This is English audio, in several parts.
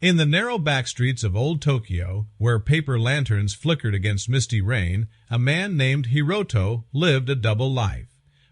In the narrow backstreets of old Tokyo, where paper lanterns flickered against misty rain, a man named Hiroto lived a double life.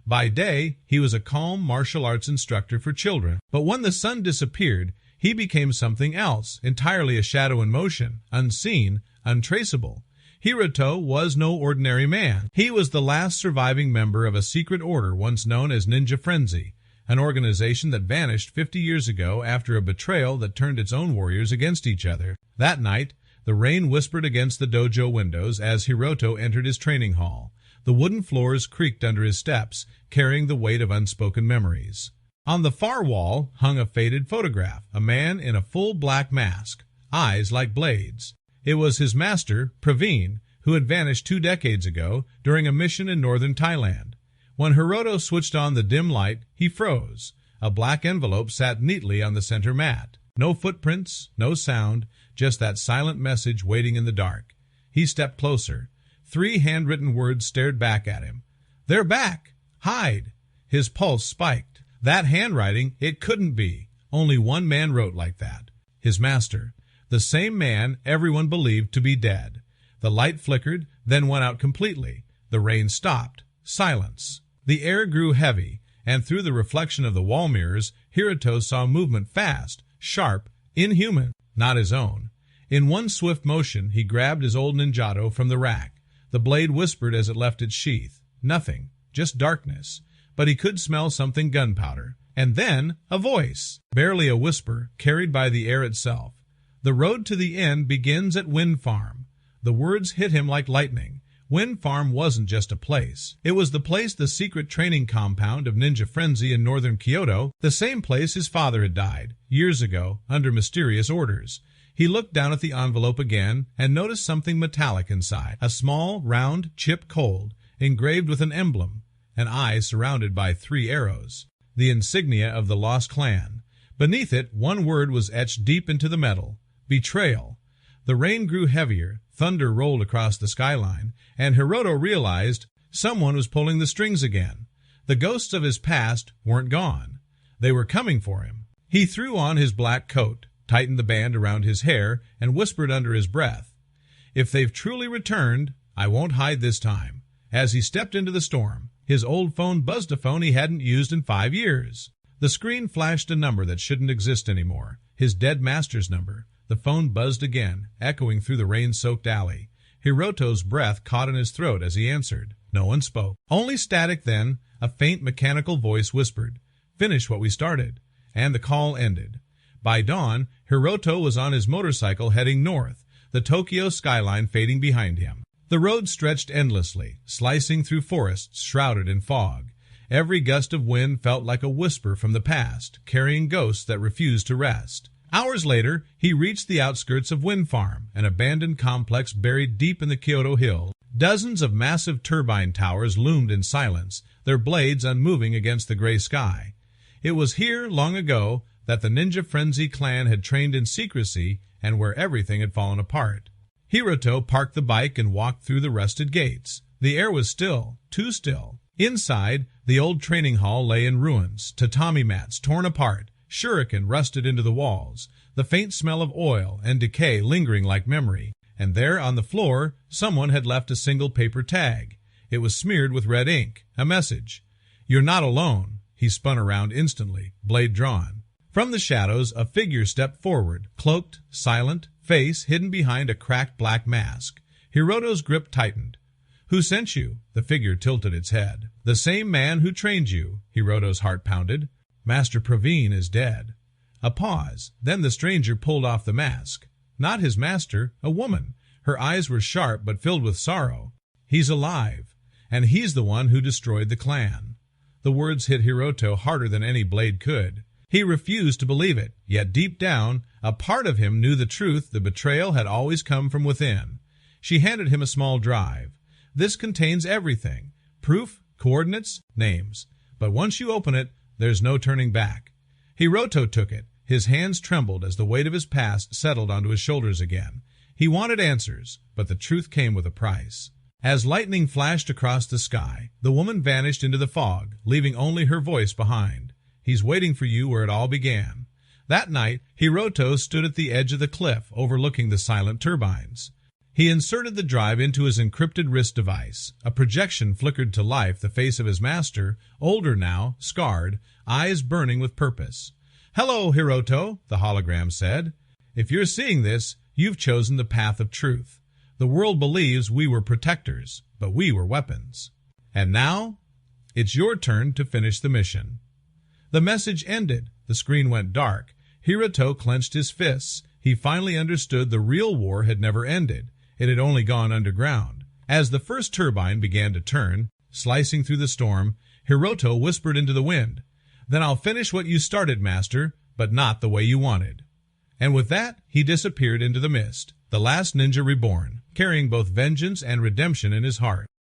By day, he was a calm martial arts instructor for children, but when the sun disappeared, he became something else, entirely a shadow in motion, unseen, untraceable. Hiroto was no ordinary man. He was the last surviving member of a secret order once known as Ninja Frenzy, an organization that vanished 50 years ago after a betrayal that turned its own warriors against each other. That night, the rain whispered against the dojo windows as Hiroto entered his training hall. The wooden floors creaked under his steps, carrying the weight of unspoken memories. On the far wall hung a faded photograph, a man in a full black mask, eyes like blades. It was his master, Praveen, who had vanished 2 decades ago during a mission in northern Thailand. When Hiroto switched on the dim light, he froze. A black envelope sat neatly on the center mat. No footprints, no sound, just that silent message waiting in the dark. He stepped closer. 3 handwritten words stared back at him. "They're back! Hide!" His pulse spiked. That handwriting, it couldn't be. Only one man wrote like that. His master. The same man everyone believed to be dead. The light flickered, then went out completely. The rain stopped. Silence. The air grew heavy, and through the reflection of the wall mirrors, Hiroto saw movement fast, sharp, inhuman, not his own. In one swift motion, he grabbed his old ninjato from the rack. The blade whispered as it left its sheath. Nothing, just darkness. But he could smell something gunpowder. And then, a voice, barely a whisper, carried by the air itself. "The road to the end begins at Wind Farm." The words hit him like lightning. Wind Farm wasn't just a place. It was the place, the secret training compound of Ninja Frenzy in northern Kyoto, the same place his father had died, years ago, under mysterious orders. He looked down at the envelope again and noticed something metallic inside. A small, round chip cold, engraved with an emblem, an eye surrounded by 3 arrows, the insignia of the lost clan. Beneath it, one word was etched deep into the metal: betrayal. The rain grew heavier, thunder rolled across the skyline, and Hiroto realized someone was pulling the strings again. The ghosts of his past weren't gone. They were coming for him. He threw on his black coat, tightened the band around his hair, and whispered under his breath, "If they've truly returned, I won't hide this time." As he stepped into the storm, his old phone buzzed, a phone he hadn't used in 5 years. The screen flashed a number that shouldn't exist anymore, his dead master's number. The phone buzzed again, echoing through the rain-soaked alley. Hiroto's breath caught in his throat as he answered. No one spoke. Only static. Then a faint mechanical voice whispered, "Finish what we started." And the call ended. By dawn, Hiroto was on his motorcycle heading north, the Tokyo skyline fading behind him. The road stretched endlessly, slicing through forests shrouded in fog. Every gust of wind felt like a whisper from the past, carrying ghosts that refused to rest. Hours later, he reached the outskirts of Wind Farm, an abandoned complex buried deep in the Kyoto hills. Dozens of massive turbine towers loomed in silence, their blades unmoving against the gray sky. It was here, long ago, that the Ninja Frenzy clan had trained in secrecy and where everything had fallen apart. Hiroto parked the bike and walked through the rusted gates. The air was still, too still. Inside, the old training hall lay in ruins, tatami mats torn apart, shuriken rusted into the walls, the faint smell of oil and decay lingering like memory. And there on the floor, someone had left a single paper tag. It was smeared with red ink, a message. "You're not alone." He spun around instantly, blade drawn. From the shadows, a figure stepped forward, cloaked, silent, face hidden behind a cracked black mask. Hiroto's grip tightened. "Who sent you?" The figure tilted its head. "The same man who trained you." Hiroto's heart pounded. "Master Praveen is dead." A pause. Then the stranger pulled off the mask. Not his master, a woman. Her eyes were sharp but filled with sorrow. "He's alive, and he's the one who destroyed the clan." The words hit Hiroto harder than any blade could. He refused to believe it, yet deep down, a part of him knew the truth. The betrayal had always come from within. She handed him a small drive. "This contains everything. Proof, coordinates, names. But once you open it, there's no turning back." Hiroto took it. His hands trembled as the weight of his past settled onto his shoulders again. He wanted answers, but the truth came with a price. As lightning flashed across the sky, the woman vanished into the fog, leaving only her voice behind. "He's waiting for you where it all began." That night, Hiroto stood at the edge of the cliff overlooking the silent turbines. He inserted the drive into his encrypted wrist device. A projection flickered to life the face of his master, older now, scarred, eyes burning with purpose. "Hello, Hiroto," the hologram said. "If you're seeing this, you've chosen the path of truth. The world believes we were protectors, but we were weapons. And now, it's your turn to finish the mission." The message ended. The screen went dark. Hiroto clenched his fists. He finally understood the real war had never ended. It had only gone underground. As the first turbine began to turn, slicing through the storm, Hiroto whispered into the wind, "Then I'll finish what you started, Master, but not the way you wanted." And with that, he disappeared into the mist, the last ninja reborn, carrying both vengeance and redemption in his heart.